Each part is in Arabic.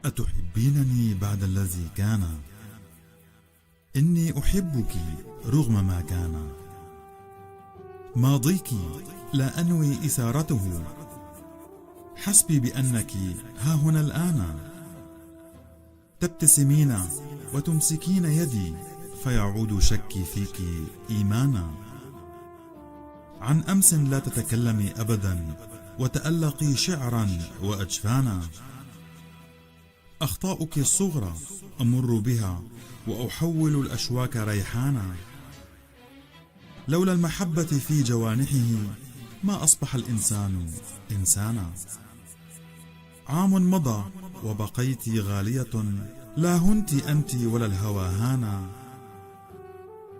أتحبينني بعد الذي كان؟ إني أحبك رغم ما كان. ماضيك لا أنوي إثارته، حسبي بأنك ها هنا الآن. تبتسمين وتمسكين يدي، فيعود شكي فيك إيمانا. عن أمس لا تتكلمي أبدا، وتألقي شعرا وأجفانا. أخطاؤك الصغرى أمر بها، وأحول الأشواك ريحانا. لولا المحبة في جوانحه ما أصبح الإنسان إنسانا. عام مضى وبقيت غالية، لا هنت أنت ولا الهوى هانا.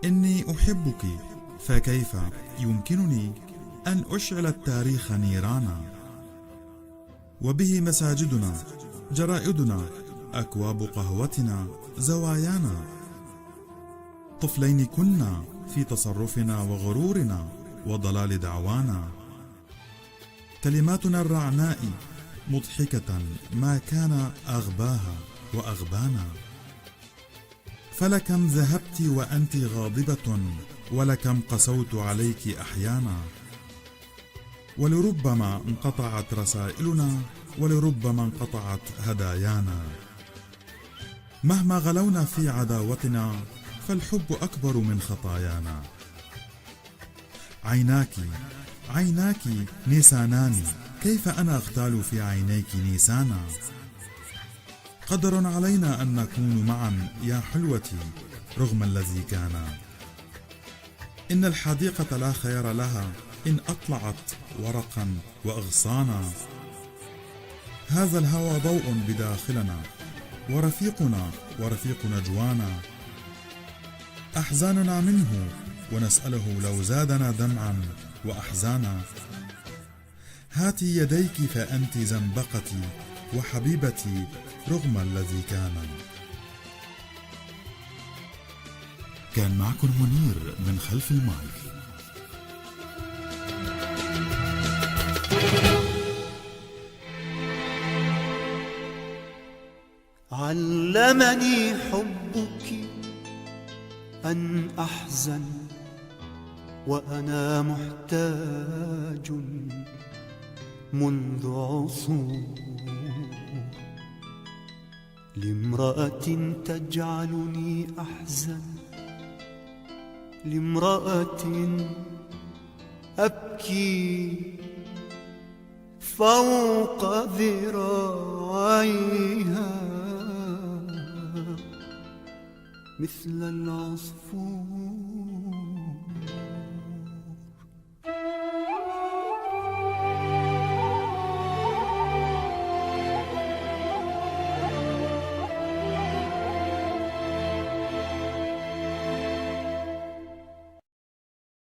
إني أحبك، فكيف يمكنني أن أشعل التاريخ نيرانا. وبه مساجدنا، جرائدنا، أكواب قهوتنا، زوايانا. طفلين كنا في تصرفنا وغرورنا وضلال دعوانا. كلماتنا الرعناء مضحكة ما كان أغباها وأغبانا. فلكم ذهبت وأنت غاضبة، ولكم قسوت عليك أحيانا. ولربما انقطعت رسائلنا، ولربما انقطعت هدايانا. مهما غلونا في عداوتنا، فالحب أكبر من خطايانا. عيناك نيسانان، كيف أنا أغتال في عينيك نيسانا. قدر علينا أن نكون معا يا حلوتي رغم الذي كان. إن الحديقة لا خير لها إن أطلعت ورقا وأغصانا. هذا الهوى ضوء بداخلنا، ورفيقنا ورفيق نجوانا. أحزاننا منه، ونسأله لو زادنا دمعا وأحزانا. هاتي يديك فأنت زنبقتي وحبيبتي رغم الذي كان. كان معكم منير من خلف المايك. علمني حبك أن أحزن وأنا محتاج منذ عصور لامرأة تجعلني أحزن، لامرأة أبكي فوق ذراعيها مثل العصفور.